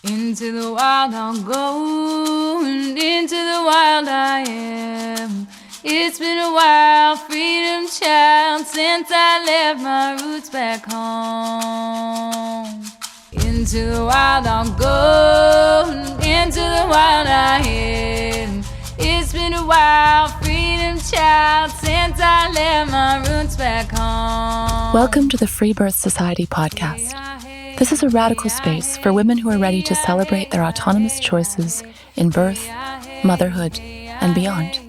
Into the wild I'll go, and into the wild I am. It's been a while, freedom child, since I left my roots back home. Into the wild I'll go, and into the wild I am. It's been a while, freedom child, since I left my roots back home. Welcome to the Freebirth Society podcast. This is a radical space for women who are ready to celebrate their autonomous choices in birth, motherhood, and beyond.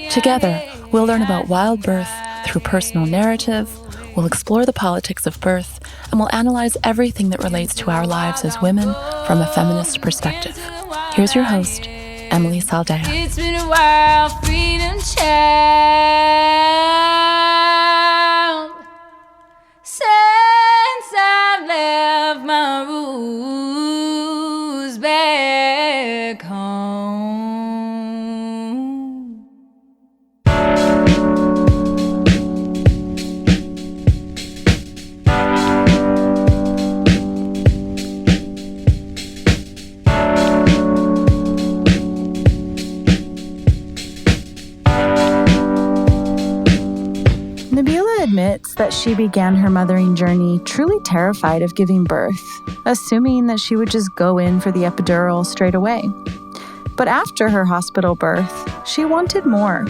Together, we'll learn about wild birth through personal narrative, we'll explore the politics of birth, and we'll analyze everything that relates to our lives as women from a feminist perspective. Here's your host, Emily Saldea. It's been a while, freedom child, since I left my roots back home. Nebila admits that she began her mothering journey truly terrified of giving birth, assuming that she would just go in for the epidural straight away. But after her hospital birth, she wanted more,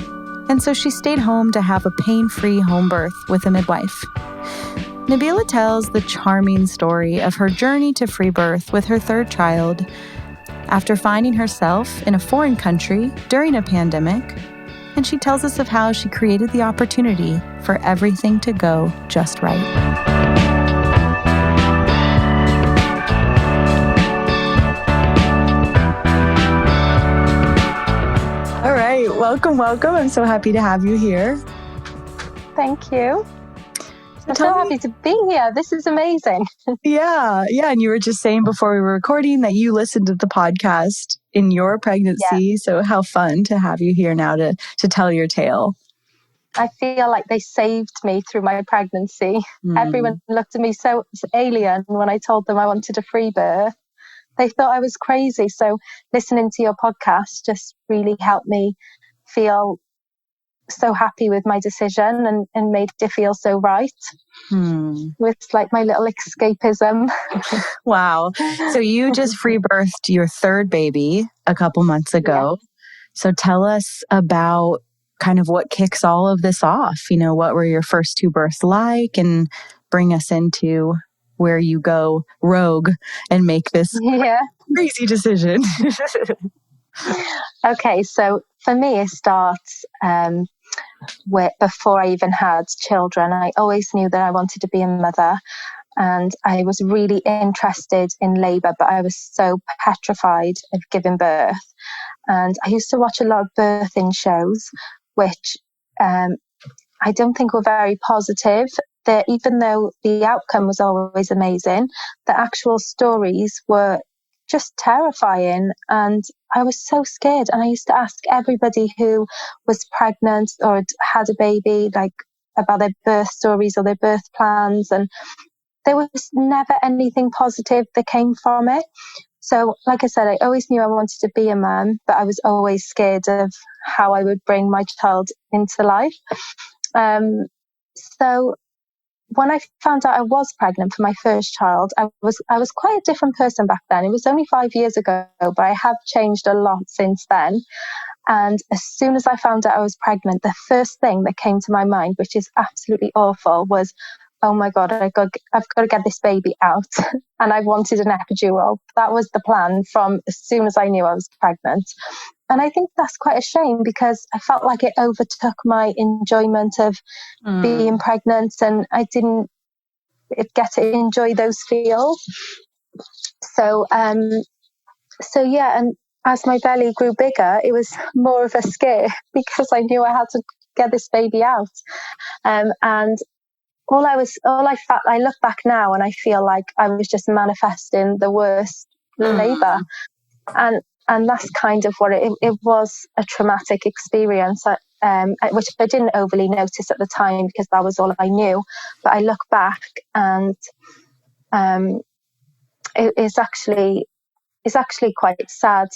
and so she stayed home to have a pain-free home birth with a midwife. Nebila tells the charming story of her journey to free birth with her third child after finding herself in a foreign country during a pandemic. And she tells us of how she created the opportunity for everything to go just right. All right, welcome. I'm so happy to have you here. Thank you. I'm so happy to be here. This is amazing. Yeah. And you were just saying before we were recording that you listened to the podcast in your pregnancy. Yeah. So how fun to have you here now to tell your tale. I feel like they saved me through my pregnancy. Everyone looked at me so alien when I told them I wanted a free birth. They thought I was crazy. So listening to your podcast just really helped me feel so happy with my decision and made it feel so right. It's like my little escapism. Wow. So you just free birthed your third baby a couple months ago. Yeah. So tell us about kind of what kicks all of this off. You know, what were your first two births like, and bring us into where you go rogue and make this crazy decision. Okay. So for me, it starts before I even had children. I always knew that I wanted to be a mother, and I was really interested in labour, but I was so petrified of giving birth. And I used to watch a lot of birthing shows, which I don't think were very positive. That even though the outcome was always amazing, the actual stories were just terrifying, and I was so scared. And I used to ask everybody who was pregnant or had a baby, like, about their birth stories or their birth plans, and there was never anything positive that came from it. So, like I said, I always knew I wanted to be a mum, but I was always scared of how I would bring my child into life. So when I found out I was pregnant for my first child, I was quite a different person back then. It was only 5 years ago, but I have changed a lot since then. And as soon as I found out I was pregnant, the first thing that came to my mind, which is absolutely awful, was, oh my God, I've got to get this baby out. And I wanted an epidural. That was the plan from as soon as I knew I was pregnant. And I think that's quite a shame, because I felt like it overtook my enjoyment of being pregnant, and I didn't get to enjoy those feels. So yeah, and as my belly grew bigger, it was more of a scare, because I knew I had to get this baby out. And I look back now and I feel like I was just manifesting the worst labour. And that's kind of what it was, a traumatic experience, which I didn't overly notice at the time because that was all I knew. But I look back and it's actually is actually quite sad.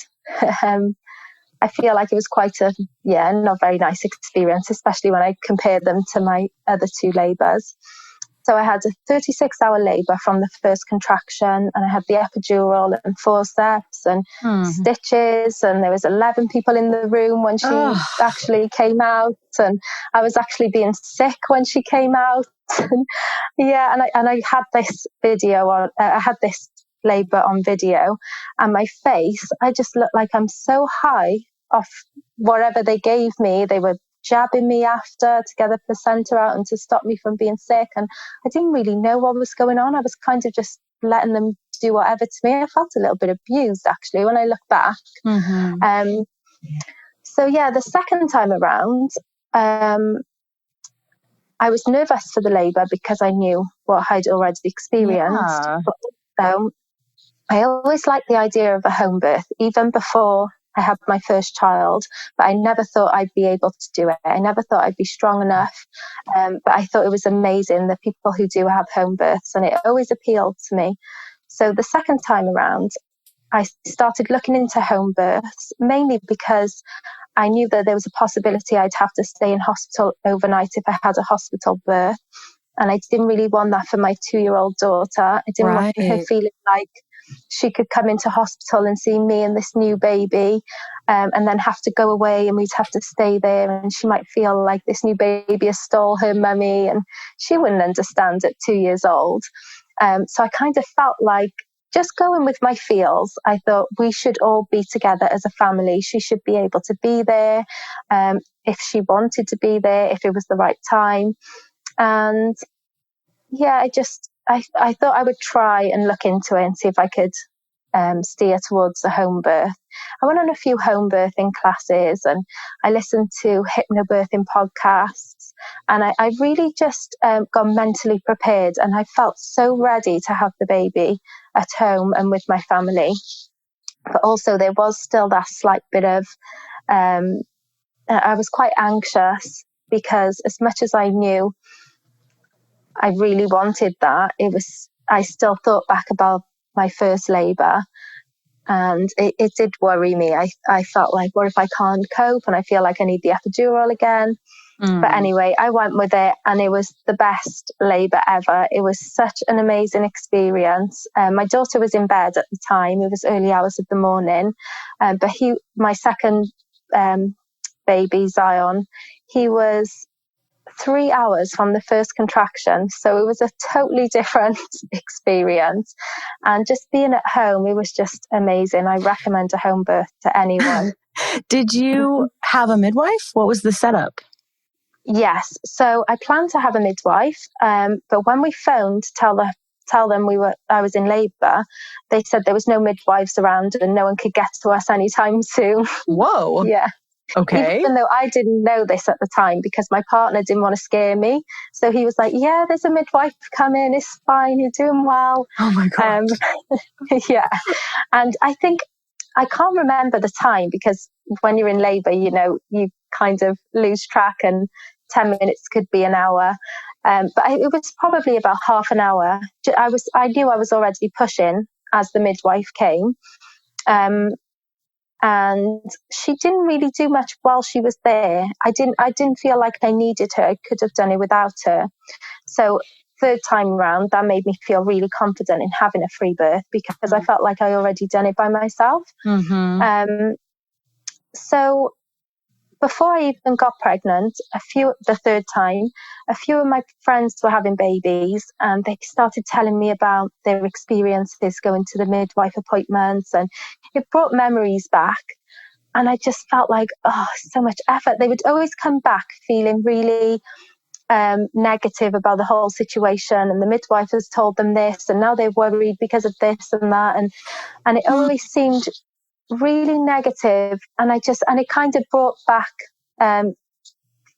I feel like it was quite a, not very nice experience, especially when I compared them to my other 2 labours. So I had a 36-hour labour from the first contraction, and I had the epidural and forceps and stitches, and there was 11 people in the room when she actually came out, and I was actually being sick when she came out. And I had this video on, I had this labour on video, and my face, I just looked like I'm so high off whatever they gave me. They were jabbing me after to get the placenta out and to stop me from being sick, and I didn't really know what was going on. I was kind of just letting them do whatever to me. I felt a little bit abused actually when I look back. So the second time around, I was nervous for the labour because I knew what I'd already experienced. But also, I always liked the idea of a home birth, even before I had my first child, but I never thought I'd be able to do it. I never thought I'd be strong enough, but I thought it was amazing, the people who do have home births, and it always appealed to me. So the second time around, I started looking into home births, mainly because I knew that there was a possibility I'd have to stay in hospital overnight if I had a hospital birth. And I didn't really want that for my 2-year-old daughter. I didn't want her feeling like she could come into hospital and see me and this new baby, and then have to go away, and we'd have to stay there, and she might feel like this new baby has stole her mummy, and she wouldn't understand at 2 years old. So I kind of felt like just going with my feels. I thought we should all be together as a family. She should be able to be there if she wanted to be there, if it was the right time. And I thought I would try and look into it and see if I could steer towards a home birth. I went on a few home birthing classes, and I listened to hypnobirthing podcasts, and I really just got mentally prepared, and I felt so ready to have the baby at home and with my family. But also there was still that slight bit of, I was quite anxious, because as much as I knew I really wanted that, I still thought back about my first labour, and it did worry me. I felt like, what if I can't cope and I feel like I need the epidural again? But anyway, I went with it, and it was the best labour ever. It was such an amazing experience. My daughter was in bed at the time. It was early hours of the morning, but my second baby, Zion, he was 3 hours from the first contraction. So it was a totally different experience. And just being at home, it was just amazing. I recommend a home birth to anyone. Did you have a midwife? What was the setup? Yes. So I planned to have a midwife. But when we phoned to tell them I was in labour, they said there was no midwives around and no one could get to us anytime soon. Whoa. Yeah. Okay. Even though I didn't know this at the time, because my partner didn't want to scare me. So he was like, yeah, there's a midwife coming. It's fine. You're doing well. Oh my God. Yeah. And I think, I can't remember the time, because when you're in labour, you kind of lose track, and 10 minutes could be an hour. But it was probably about half an hour. I knew I was already pushing as the midwife came. And she didn't really do much while she was there. I didn't feel like I needed her. I could have done it without her. So third time around, that made me feel really confident in having a free birth, because I felt like I already done it by myself. So before I even got pregnant, the third time, a few of my friends were having babies, and they started telling me about their experiences going to the midwife appointments, and it brought memories back. And I just felt like, so much effort. They would always come back feeling really negative about the whole situation, and the midwife has told them this, and now they're worried because of this and that, and it always seemed really negative. And it kind of brought back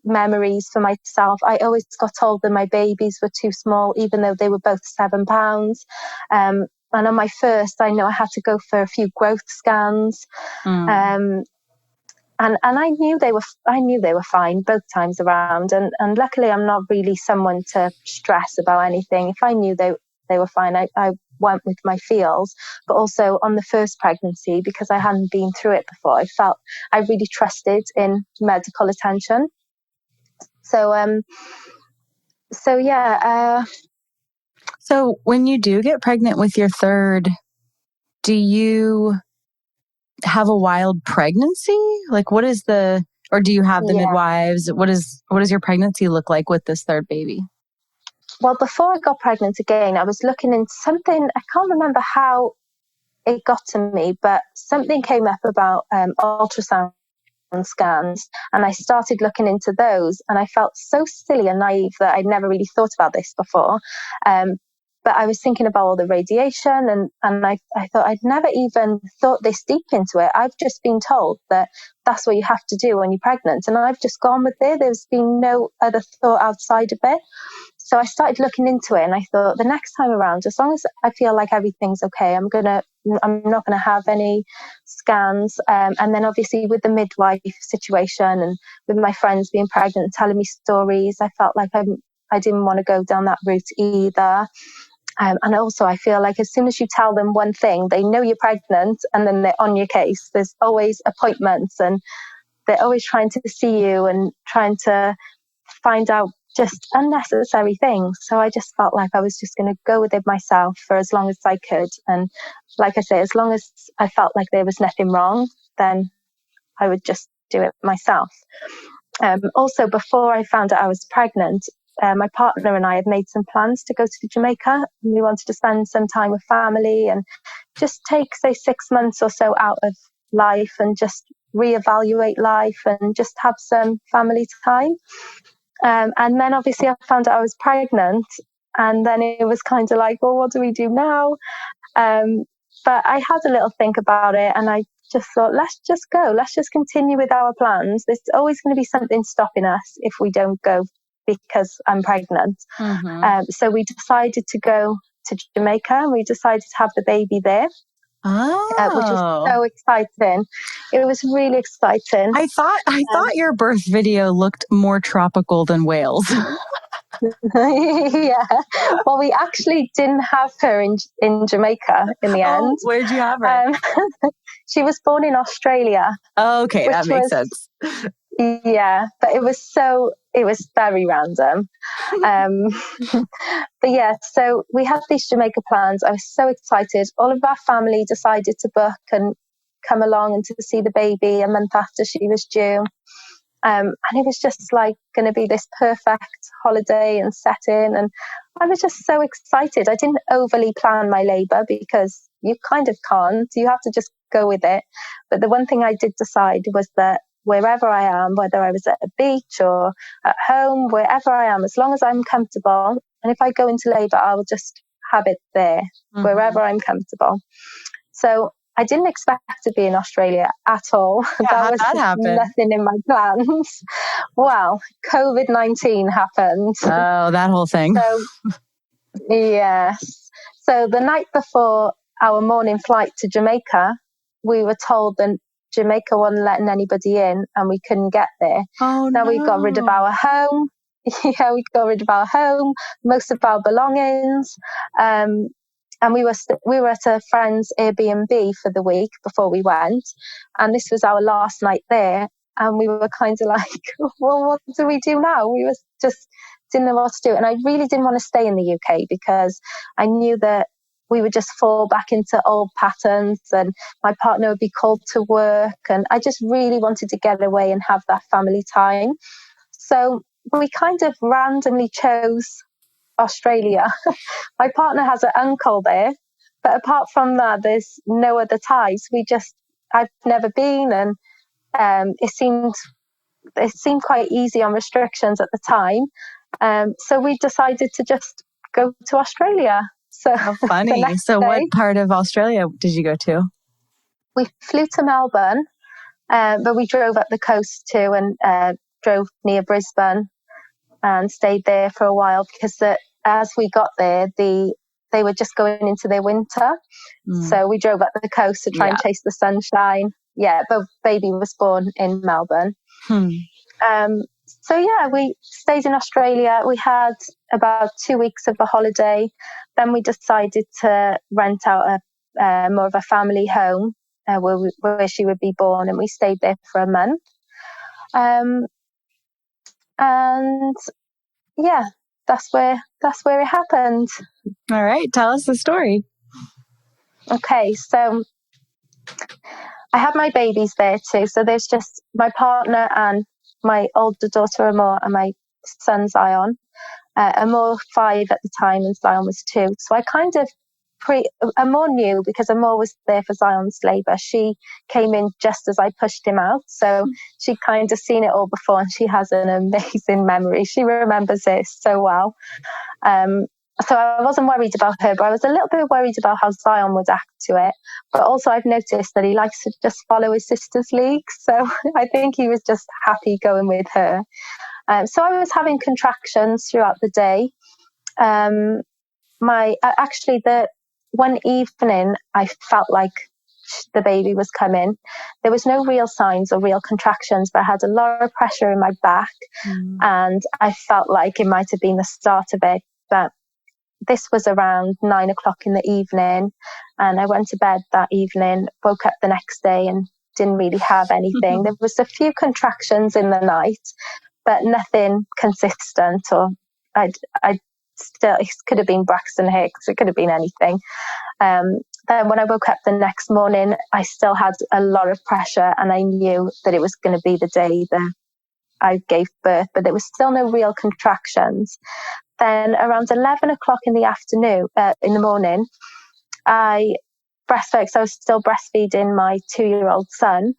memories for myself. I always got told that my babies were too small, even though they were both 7 pounds. And on my first, I know I had to go for a few growth scans. And I knew they were fine both times around. And luckily, I'm not really someone to stress about anything. If I knew they were fine, I went with my feels, but also on the first pregnancy, because I hadn't been through it before, I really trusted in medical attention. So when you do get pregnant with your third, do you have a wild pregnancy? Like, or do you have the midwives? What does your pregnancy look like with this third baby? Well, before I got pregnant again, I was looking into something. I can't remember how it got to me, but something came up about ultrasound scans, and I started looking into those, and I felt so silly and naive that I'd never really thought about this before. But I was thinking about all the radiation, and I thought I'd never even thought this deep into it. I've just been told that that's what you have to do when you're pregnant, and I've just gone with it. There's been no other thought outside of it. So I started looking into it, and I thought the next time around, as long as I feel like everything's okay, I'm not gonna have any scans. And then obviously with the midwife situation and with my friends being pregnant and telling me stories, I felt like I didn't want to go down that route either. And also I feel like as soon as you tell them one thing, they know you're pregnant, and then they're on your case. There's always appointments, and they're always trying to see you and trying to find out just unnecessary things. So I just felt like I was just going to go with it myself for as long as I could. And like I say, as long as I felt like there was nothing wrong, then I would just do it myself. Also, before I found out I was pregnant, my partner and I had made some plans to go to Jamaica. We wanted to spend some time with family and just take, say, 6 months or so out of life and just reevaluate life and just have some family time. And then obviously I found out I was pregnant, and then it was kind of like, well, what do we do now? But I had a little think about it, and I just thought, let's just go. Let's just continue with our plans. There's always going to be something stopping us if we don't go because I'm pregnant. Mm-hmm. So we decided to go to Jamaica, and we decided to have the baby there. Which was so exciting. It was really exciting. I thought your birth video looked more tropical than Wales. Yeah. Well, we actually didn't have her in Jamaica in the end. Where'd you have her? She was born in Australia. Oh, okay, that makes sense. Yeah, but it was very random. But yeah, so we had these Jamaica plans. I was so excited. All of our family decided to book and come along and to see the baby a month after she was due. And it was just like going to be this perfect holiday and setting. And I was just so excited. I didn't overly plan my labour because you kind of can't. You have to just go with it. But the one thing I did decide was that wherever I am, whether I was at a beach or at home, wherever I am, as long as I'm comfortable, and if I go into labour, I'll just have it there, wherever I'm comfortable. So I didn't expect to be in Australia at all. Yeah, that happened? Nothing in my plans. Well, COVID-19 happened. Oh, that whole thing. So, yes. So the night before our morning flight to Jamaica, we were told that Jamaica wasn't letting anybody in, and we couldn't get there. Oh, now we got rid of our home. Yeah, we got rid of our home, most of our belongings, and we were at a friend's Airbnb for the week before we went, and this was our last night there. And we were kind of like, well, what do we do now? We just didn't know what to do, and I really didn't want to stay in the UK because I knew that we would just fall back into old patterns, and my partner would be called to work, and I just really wanted to get away and have that family time. So we kind of randomly chose Australia. My partner has an uncle there, but apart from that, there's no other ties. I've never been, and it seemed quite easy on restrictions at the time. So we decided to just go to Australia. So how funny. So what part of Australia did you go to? We flew to Melbourne, but we drove up the coast too, and drove near Brisbane and stayed there for a while because as we got there, they were just going into their winter. So we drove up the coast to try and chase the sunshine. Yeah, but baby was born in Melbourne. So yeah, we stayed in Australia. We had about 2 weeks of a holiday. Then we decided to rent out more of a family home where she would be born, and we stayed there for a month. And yeah, that's where it happened. All right, tell us the story. Okay, so I had my babies there too. So there's just my partner and my older daughter Amor and my son Zion. Amor 5 at the time and Zion was 2. So I kind of Amor knew, because Amor was there for Zion's labour. She came in just as I pushed him out. So she kind of seen it all before, and she has an amazing memory. She remembers it so well. So I wasn't worried about her, but I was a little bit worried about how Zion would act to it. But also I've noticed that he likes to just follow his sister's lead. So I think he was just happy going with her. So I was having contractions throughout the day. One evening I felt like the baby was coming. There was no real signs or real contractions, but I had a lot of pressure in my back, and I felt like it might have been the start of it. But this was around 9 o'clock in the evening, and I went to bed that evening, woke up the next day and didn't really have anything. There was a few contractions in the night, but nothing consistent, or it could have been Braxton Hicks, it could have been anything. Then when I woke up the next morning, I still had a lot of pressure, and I knew that it was going to be the day that I gave birth, but there was still no real contractions. Then around 11 o'clock in the morning, I breastfed, because I was still breastfeeding my 2-year-old son.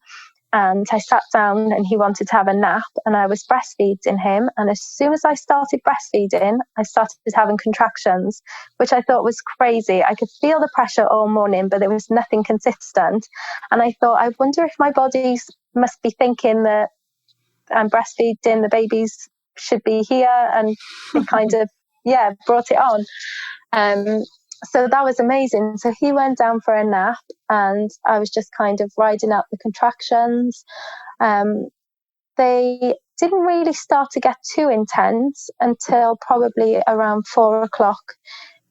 And I sat down, and he wanted to have a nap, and I was breastfeeding him. And as soon as I started breastfeeding, I started having contractions, which I thought was crazy. I could feel the pressure all morning, but there was nothing consistent. And I thought, I wonder if my body must be thinking that I'm breastfeeding, the babies should be here. And it kind of, brought it on. So that was amazing. So he went down for a nap, and I was just kind of riding out the contractions. They didn't really start to get too intense until probably around 4 o'clock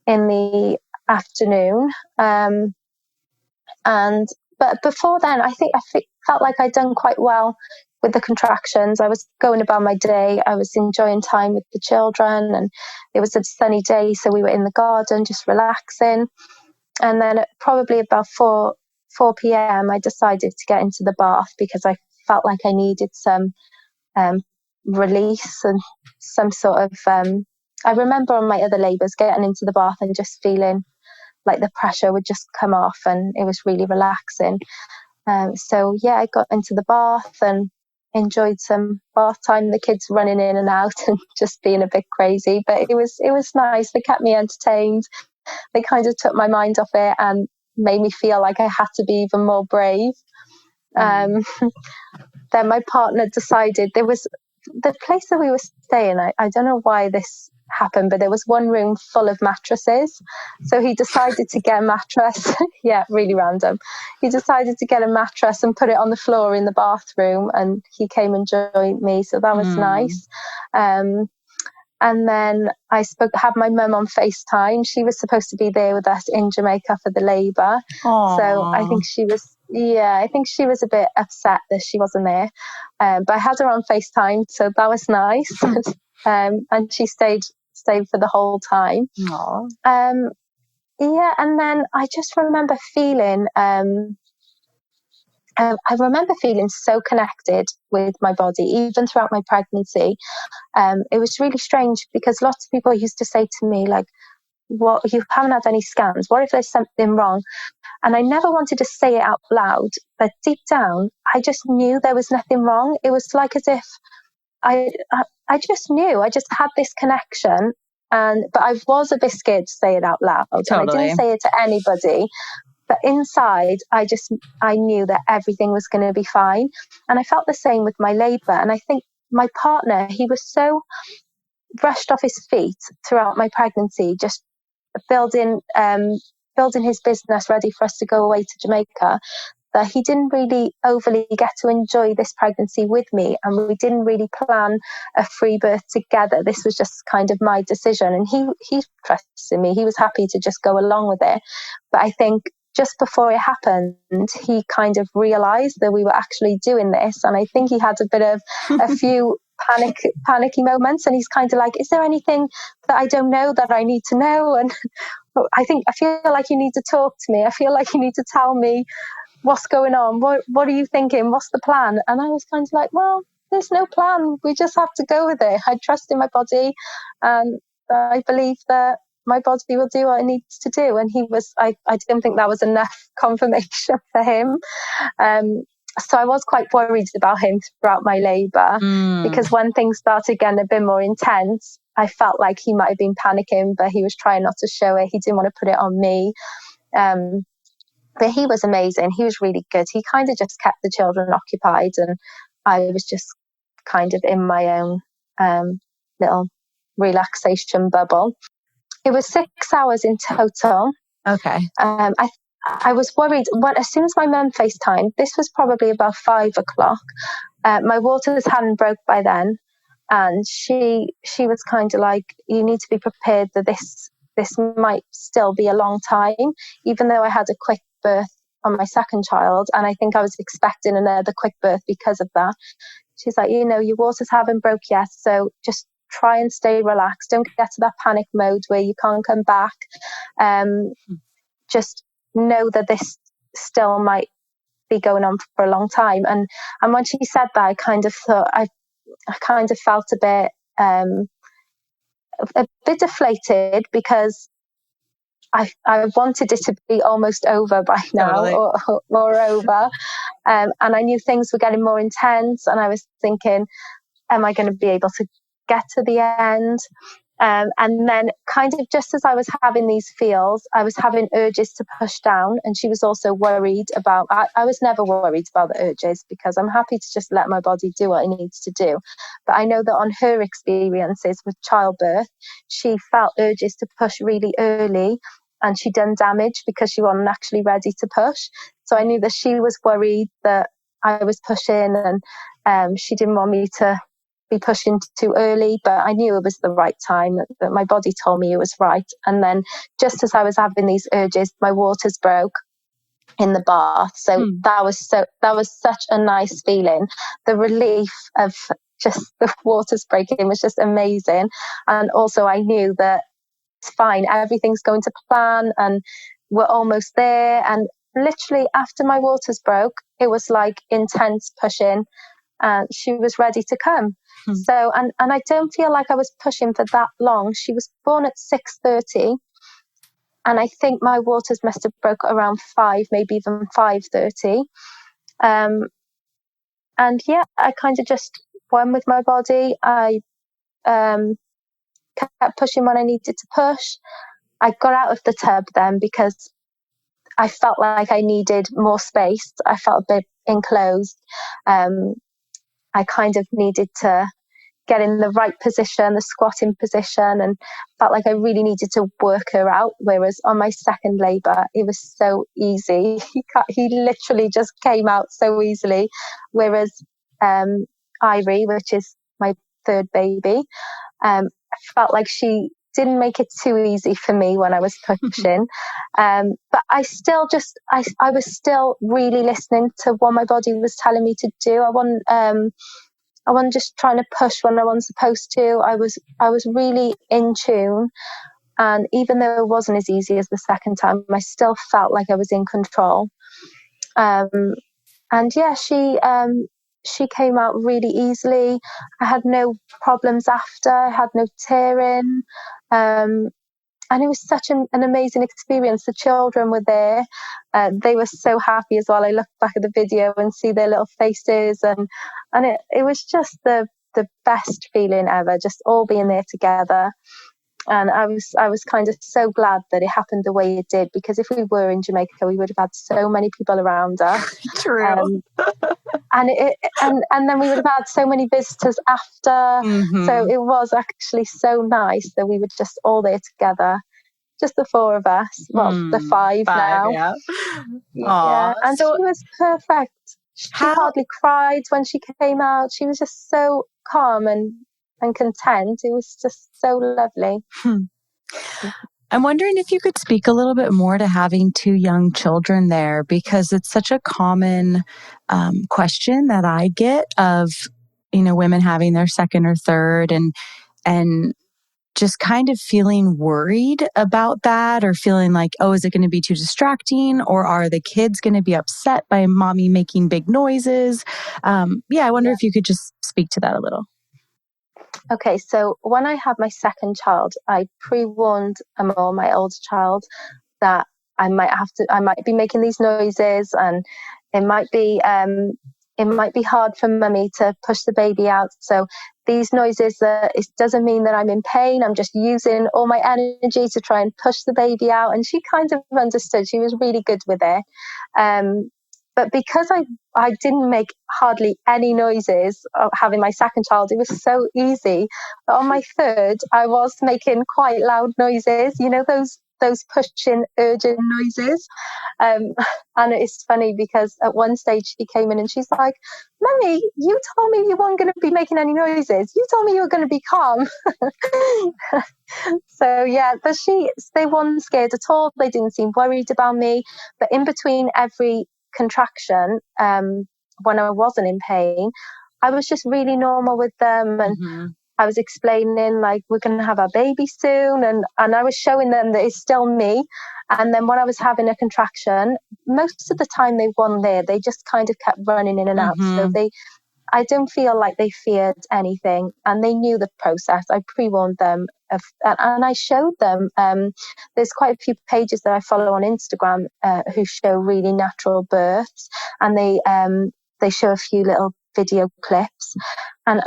in the afternoon. But before then, I think I felt like I'd done quite well with the contractions. I was going about my day. I was enjoying time with the children, and it was a sunny day, so we were in the garden just relaxing. And then at probably about 4 p.m, I decided to get into the bath, because I felt like I needed some release and some sort of I remember on my other labours getting into the bath and just feeling like the pressure would just come off, and it was really relaxing. So I got into the bath and enjoyed some bath time, the kids running in and out and just being a bit crazy, but it was nice. They kept me entertained. They kind of took my mind off it and made me feel like I had to be even more brave. Then my partner decided, there was the place that we were staying, I don't know why this happened, but there was one room full of mattresses. So he decided to get a mattress. Really random. He decided to get a mattress and put it on the floor in the bathroom, and he came and joined me. So that was nice. And then I had my mum on FaceTime. She was supposed to be there with us in Jamaica for the labour. So I think she was a bit upset that she wasn't there. But I had her on FaceTime, so that was nice. And she stayed for the whole time. And then I just remember feeling, I remember feeling so connected with my body, even throughout my pregnancy. It was really strange, because lots of people used to say to me, like, "What, you haven't had any scans? What if there's something wrong?" And I never wanted to say it out loud, but deep down, I just knew there was nothing wrong. It was like as if I just knew. I just had this connection, but I was a bit scared to say it out loud. Totally. And I didn't say it to anybody. But inside, I knew that everything was going to be fine. And I felt the same with my labour. And I think my partner, he was so rushed off his feet throughout my pregnancy, just building his business ready for us to go away to Jamaica, that he didn't really overly get to enjoy this pregnancy with me, and we didn't really plan a free birth together. This was just kind of my decision, and he trusted me. He was happy to just go along with it. But I think just before it happened, he kind of realized that we were actually doing this, and I think he had a bit of a few panicky moments, and he's kind of like, is there anything that I don't know that I need to know? And I feel like you need to talk to me. I feel like you need to tell me what's going on. What are you thinking? What's the plan? And I was kind of like, well, there's no plan. We just have to go with it. I trust in my body, and I believe that my body will do what it needs to do. And I didn't think that was enough confirmation for him. So I was quite worried about him throughout my labour, because when things started getting a bit more intense, I felt like he might have been panicking, but he was trying not to show it. He didn't want to put it on me. But he was amazing. He was really good. He kind of just kept the children occupied, and I was just kind of in my own little relaxation bubble. It was 6 hours in total. Okay. I was worried as soon as my mum FaceTimed. This was probably about 5 o'clock. My waters hadn't broke by then, and she was kind of like, you need to be prepared that this might still be a long time, even though I had a quick birth on my second child, and I think I was expecting another quick birth because of that. She's like, your waters haven't broke yet, so just try and stay relaxed. Don't get to that panic mode where you can't come back. Just know that this still might be going on for a long time. And when she said that, I kind of thought, I kind of felt a bit deflated, because I wanted it to be almost over by now, totally. or over. And I knew things were getting more intense, and I was thinking, am I going to be able to get to the end? And then kind of just as I was having these feels, I was having urges to push down, and she was also worried about, I was never worried about the urges, because I'm happy to just let my body do what it needs to do. But I know that on her experiences with childbirth, she felt urges to push really early, and she done damage because she wasn't actually ready to push. So I knew that she was worried that I was pushing, and she didn't want me to be pushing too early, but I knew it was the right time, that my body told me it was right. And then just as I was having these urges, my waters broke in the bath. So that was such a nice feeling. The relief of just the waters breaking was just amazing. And also I knew that it's fine, everything's going to plan, and we're almost there. And literally after my waters broke, it was like intense pushing, and she was ready to come. So, and I don't feel like I was pushing for that long. She was born at 6:30, and I think my waters must have broke around 5, maybe even 5:30. And yeah, I kind of just went with my body. I kept pushing when I needed to push. I got out of the tub then because I felt like I needed more space. I felt a bit enclosed. I kind of needed to get in the right position, the squatting position, and felt like I really needed to work her out. Whereas on my second labour, it was so easy. He literally just came out so easily. Whereas Irie, which is my third baby, felt like she didn't make it too easy for me when I was pushing. But I still I was still really listening to what my body was telling me to do. I wasn't just trying to push when I wasn't supposed to. I was really in tune. And even though it wasn't as easy as the second time, I still felt like I was in control. And yeah, she came out really easily. I had no problems after. I had no tearing. And it was such an amazing experience. The children were there. They were so happy as well. I look back at the video and see their little faces, and it was just the best feeling ever, just all being there together. And I was kind of so glad that it happened the way it did, because if we were in Jamaica, we would have had so many people around us. True. And then we would have had so many visitors after. So it was actually so nice that we were just all there together. just the four of us. Well, the five now. Yeah. Yeah, and so she was perfect. She how hardly cried when she came out. She was just so calm and content. It was just so lovely. I'm wondering if you could speak a little bit more to having two young children there, because it's such a common question that I get of, women having their second or third and just kind of feeling worried about that, or feeling like, oh, is it going to be too distracting, or are the kids going to be upset by mommy making big noises? I wonder if you could just speak to that a little. Okay, so when I had my second child, I pre-warned Amor, my older child, that I might be making these noises, and it might be hard for mummy to push the baby out. So these noises, it doesn't mean that I'm in pain. I'm just using all my energy to try and push the baby out. And she kind of understood. She was really good with it. But because I didn't make hardly any noises of having my second child, it was so easy. But on my third, I was making quite loud noises, those pushing, urgent noises. And it's funny because at one stage she came in and she's like, Mummy, you told me you weren't going to be making any noises. You told me you were going to be calm. So yeah, they weren't scared at all. They didn't seem worried about me. But in between every contraction, when I wasn't in pain, I was just really normal with them, and I was explaining like we're going to have our baby soon, and I was showing them that it's still me. And then when I was having a contraction, most of the time they weren't there. They just kind of kept running in and out. So I don't feel like they feared anything, and they knew the process. I pre-warned them and I showed them. There's quite a few pages that I follow on Instagram who show really natural births, and they show a few little video clips, and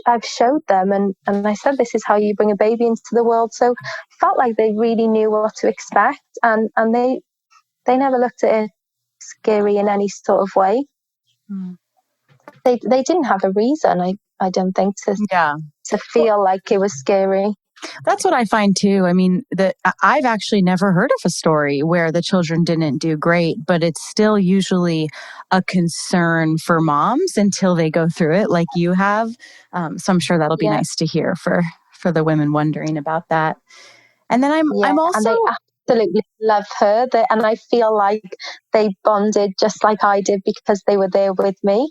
I've showed them, and I said, this is how you bring a baby into the world. So I felt like they really knew what to expect, and they never looked at it scary in any sort of way. They didn't have a reason, I don't think, to feel like it was scary. That's what I find too. I mean, I've actually never heard of a story where the children didn't do great, but it's still usually a concern for moms until they go through it like you have. So I'm sure that'll be nice to hear for the women wondering about that. And then I'm also... And they absolutely love her. And I feel like they bonded just like I did because they were there with me.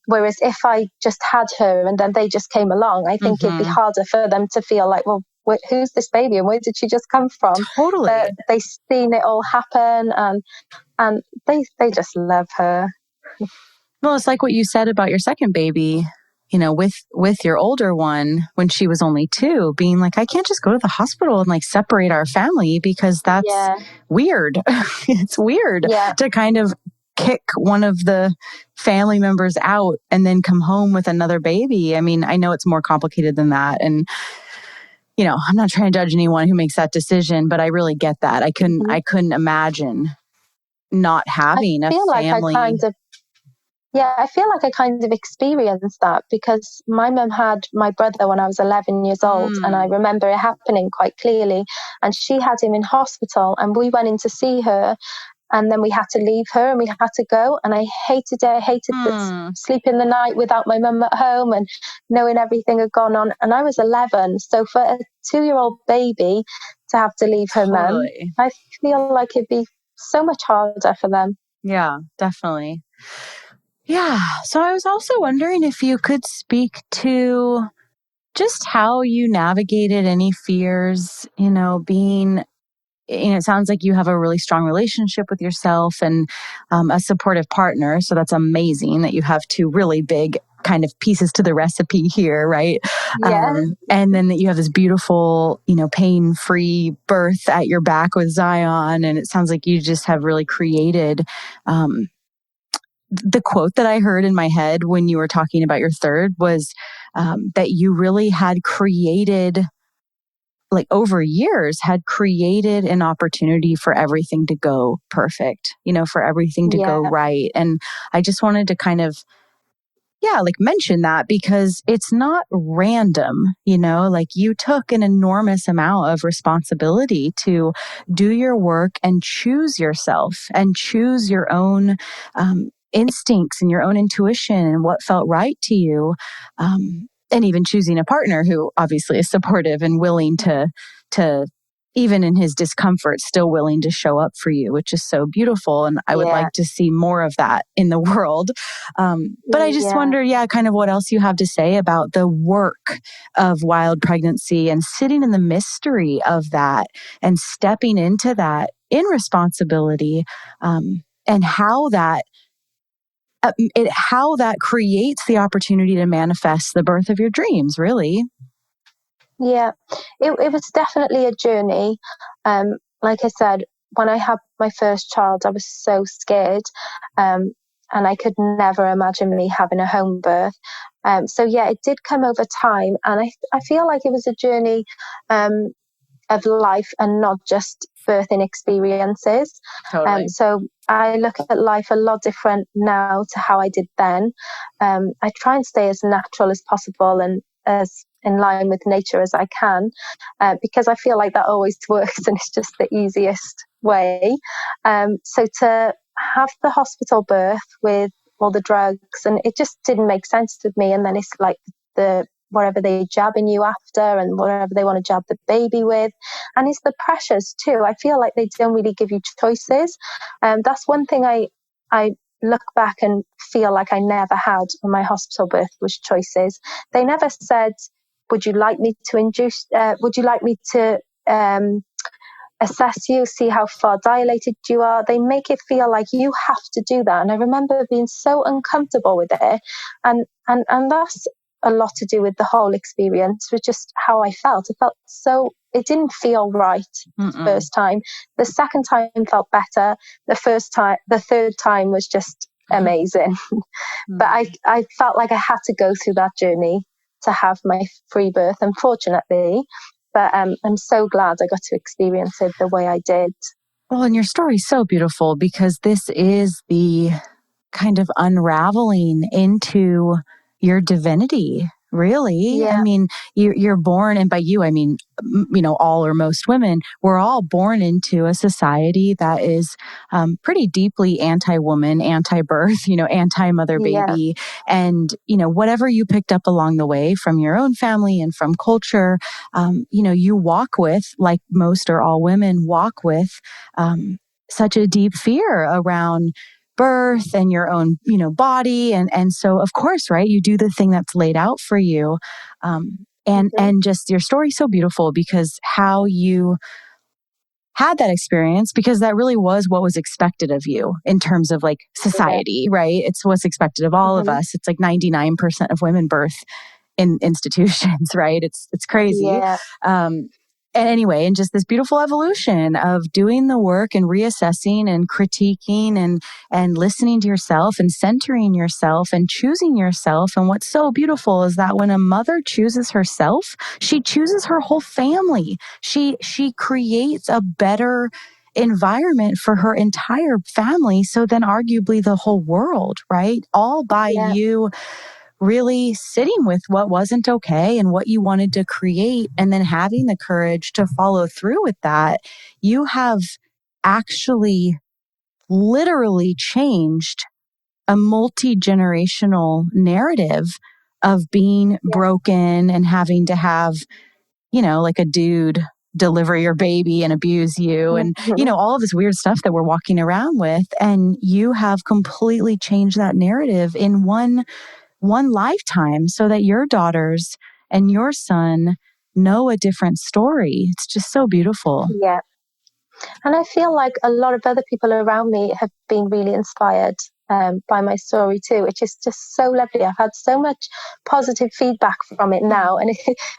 Whereas if I just had her and then they just came along, I think it'd be harder for them to feel like, well, who's this baby and where did she just come from? Totally. But they've seen it all happen, and they just love her. Well, it's like what you said about your second baby, with your older one when she was only 2, being like, I can't just go to the hospital and like separate our family because that's weird. It's weird to kind of kick one of the family members out and then come home with another baby. I mean, I know it's more complicated than that. And, I'm not trying to judge anyone who makes that decision, but I really get that. I couldn't imagine not having a family. I feel like I kind of experienced that because my mum had my brother when I was 11 years old, and I remember it happening quite clearly. And she had him in hospital, and we went in to see her, and then we had to leave her and we had to go. And I hated it. I hated sleeping the night without my mum at home and knowing everything had gone on. And I was 11, so for a 2-year-old baby to have to leave her mum, I feel like it'd be so much harder for them. Yeah, definitely. Yeah. So I was also wondering if you could speak to just how you navigated any fears, being, it sounds like you have a really strong relationship with yourself and a supportive partner. So that's amazing that you have 2 really big kind of pieces to the recipe here, right? Yeah. And then that you have this beautiful, pain-free birth at your back with Zion. And it sounds like you just have really created the quote that I heard in my head when you were talking about your third was that you really had created, like over years, had created an opportunity for everything to go perfect, for everything to go right. And I just wanted to kind of mention that, because it's not random, like you took an enormous amount of responsibility to do your work and choose yourself and choose your own instincts and your own intuition and what felt right to you. And even choosing a partner who obviously is supportive and willing to even in his discomfort, still willing to show up for you, which is so beautiful. And I would like to see more of that in the world. But I just wonder, kind of what else you have to say about the work of wild pregnancy and sitting in the mystery of that and stepping into that in responsibility, and how that creates the opportunity to manifest the birth of your dreams, really. Yeah, it was definitely a journey. Like I said, when I had my first child, I was so scared. And I could never imagine me having a home birth. So yeah, it did come over time. And I feel like it was a journey of life and not just birthing experiences. Totally. So I look at life a lot different now to how I did then. I try and stay as natural as possible and as in line with nature as I can, because I feel like that always works and it's just the easiest way. So to have the hospital birth with all the drugs, and it just didn't make sense to me. And then it's like the whatever they jabbing you after and whatever they want to jab the baby with. And it's the pressures too. I feel like they don't really give you choices. That's one thing I look back and feel like I never had on my hospital birth was choices. They never said, would you like me to assess you, see how far dilated you are? They make it feel like you have to do that. And I remember being so uncomfortable with it. And that's a lot to do with the whole experience, with just how I felt. It didn't feel right the first time. The second time felt better. The third time was just amazing. But I felt like I had to go through that journey to have my free birth, unfortunately. But I'm so glad I got to experience it the way I did. Well, and your story is so beautiful because this is the kind of unraveling into your divinity, really. Yeah. I mean, you're born, and by you, I mean, all or most women, we're all born into a society that is pretty deeply anti-woman, anti-birth, anti-mother baby. And, whatever you picked up along the way from your own family and from culture, you walk with, like most or all women walk with, such a deep fear around birth and your own, body. And so, of course, right, you do the thing that's laid out for you. And just your story's so beautiful because how you had that experience, because that really was what was expected of you in terms of like society, right? It's what's expected of all of us. It's like 99% of women birth in institutions, right? It's crazy. Yeah. And anyway, and just this beautiful evolution of doing the work and reassessing and critiquing and listening to yourself and centering yourself and choosing yourself. And what's so beautiful is that when a mother chooses herself, she chooses her whole family. She creates a better environment for her entire family. So then arguably the whole world, right? All by you really sitting with what wasn't okay and what you wanted to create, and then having the courage to follow through with that. You have actually literally changed a multi-generational narrative of being broken and having to have, like a dude deliver your baby and abuse you and, all of this weird stuff that we're walking around with. And you have completely changed that narrative in one lifetime so that your daughters and your son know a different story. It's just so beautiful. Yeah. And I feel like a lot of other people around me have been really inspired by my story too, which is just so lovely. I've had so much positive feedback from it now. And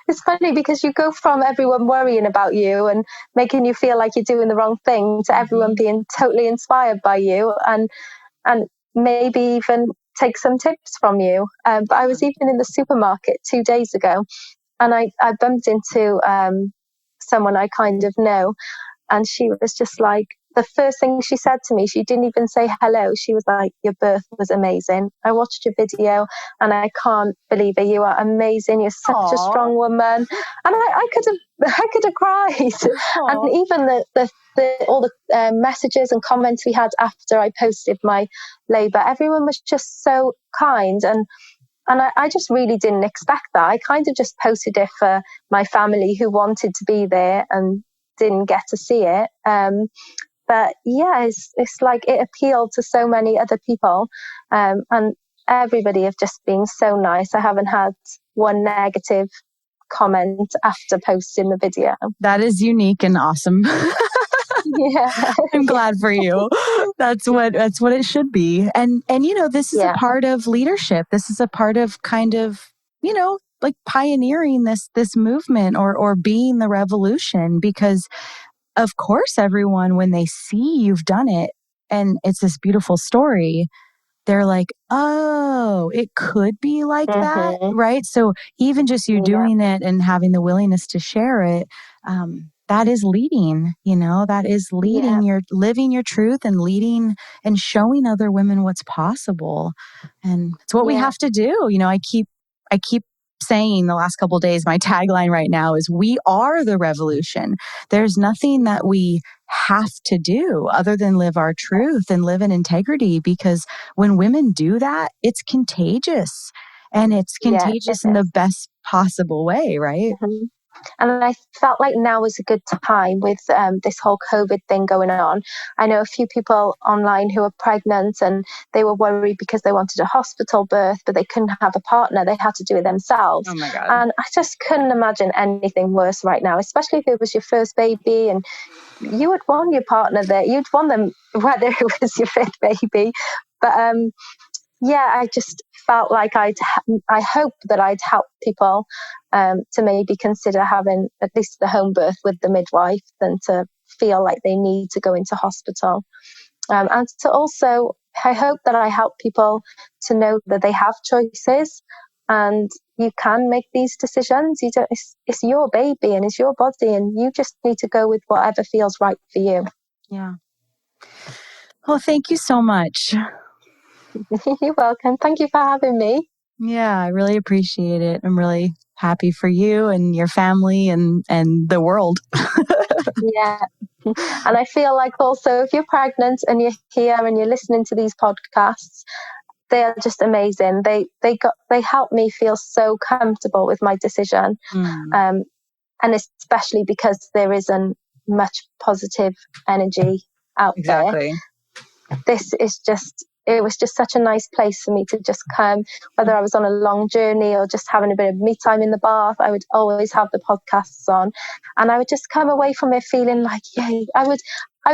it's funny because you go from everyone worrying about you and making you feel like you're doing the wrong thing to everyone being totally inspired by you and maybe even take some tips from you. But I was even in the supermarket 2 days ago and I bumped into someone I kind of know. And she was just like, the first thing she said to me, she didn't even say hello. She was like, "Your birth was amazing. I watched your video and I can't believe it. You are amazing. You're such a strong woman." And I could have cried. Aww. And even all the messages and comments we had after I posted my labour, everyone was just so kind. And I just really didn't expect that. I kind of just posted it for my family who wanted to be there and didn't get to see it. But yeah, it's like it appealed to so many other people. And everybody have just been so nice. I haven't had one negative comment after posting the video. That is unique and awesome. Yeah. I'm glad for you. That's what it should be. And this is a part of leadership. This is a part of kind of, like pioneering this movement or being the revolution, because of course everyone, when they see you've done it and it's this beautiful story, they're like, oh, it could be like that, right? So even just you doing it and having the willingness to share it, that is leading, that is leading. You're living your truth and leading and showing other women what's possible. And it's what we have to do. I keep saying the last couple of days, my tagline right now is, we are the revolution. There's nothing that we have to do other than live our truth and live in integrity, because when women do that, it's contagious, and it's contagious in the best possible way, right? Mm-hmm. And I felt like now was a good time with this whole COVID thing going on. I know a few people online who were pregnant and they were worried because they wanted a hospital birth, but they couldn't have a partner. They had to do it themselves. Oh my God. And I just couldn't imagine anything worse right now, especially if it was your first baby and you would want your partner there. You'd want them whether it was your fifth baby. But I just felt like I hope that I'd help people to maybe consider having at least the home birth with the midwife than to feel like they need to go into hospital. And to also, I hope that I help people to know that they have choices and you can make these decisions. It's your baby and it's your body, and you just need to go with whatever feels right for you. Yeah. Well, thank you so much. You're welcome. Thank you for having me. Yeah, I really appreciate it. I'm really happy for you and your family and the world. Yeah. And I feel like also if you're pregnant and you're here and you're listening to these podcasts, they are just amazing. They help me feel so comfortable with my decision. And especially because there isn't much positive energy out there. This is it was just such a nice place for me to just come, whether I was on a long journey or just having a bit of me time in the bath. I would always have the podcasts on, and I would just come away from it feeling like, yay, I would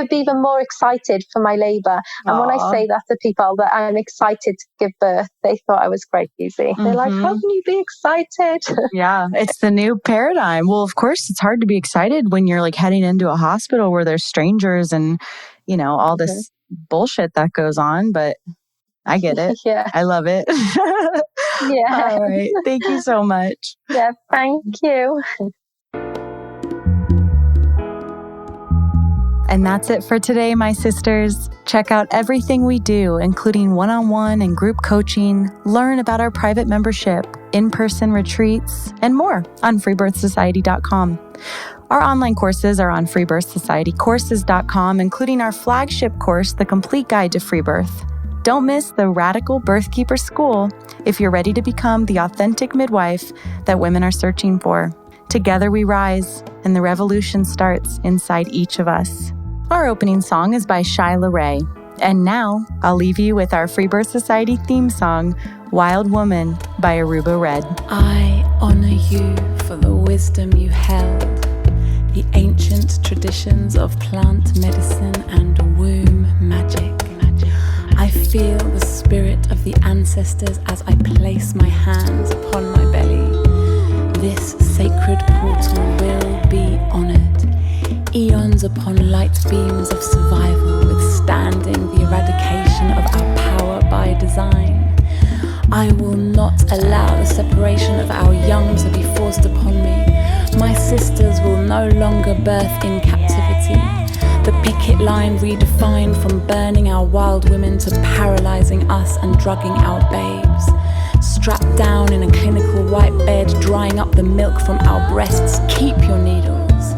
be even more excited for my labour. And when I say that to people that I'm excited to give birth, they thought I was crazy. They're like, how can you be excited? Yeah, it's the new paradigm. Well, of course, it's hard to be excited when you're like heading into a hospital where there's strangers and, all this bullshit that goes on, but I get it. Yeah. I love it. Yeah. All right. Thank you so much. Yeah, thank you. And that's it for today, my sisters. Check out everything we do, including one-on-one and group coaching, learn about our private membership, in-person retreats, and more on freebirthsociety.com. Our online courses are on freebirthsocietycourses.com, including our flagship course, The Complete Guide to Free Birth. Don't miss the Radical Birthkeeper School if you're ready to become the authentic midwife that women are searching for. Together we rise, and the revolution starts inside each of us. Our opening song is by Shyla Ray. And now, I'll leave you with our Freebirth Society theme song, Wild Woman by Aruba Red. I honor you for the wisdom you held, the ancient traditions of plant medicine and womb magic. I feel the spirit of the ancestors as I place my hands upon my belly. This sacred portal will be honored. Eons upon light beams of survival, withstanding the eradication of our power by design. I will not allow the separation of our young to be forced upon me. My sisters will no longer birth in captivity. The picket line redefined from burning our wild women to paralyzing us and drugging our babes. Strapped down in a clinical white bed, drying up the milk from our breasts. Keep your needles.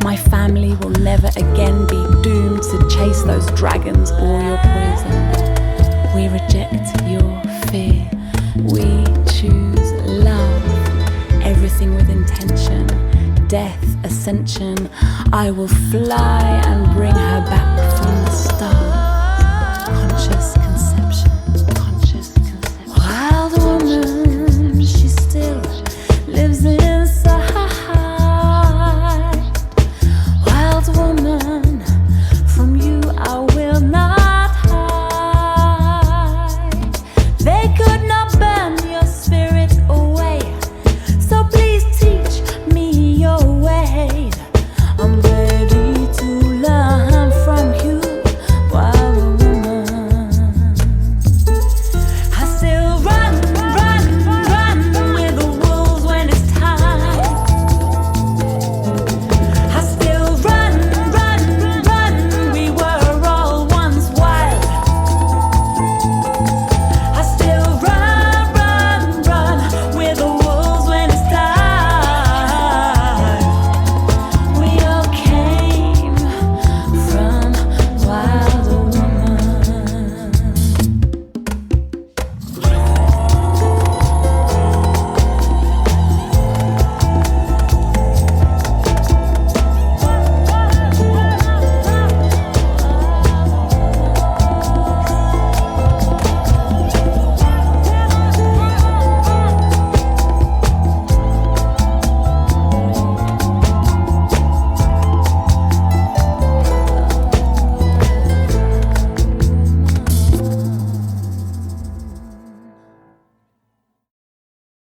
My family will never again be doomed to chase those dragons or your poison. We reject your fear. We choose love. Everything with intention. Death, ascension. I will fly and bring her back from the stars.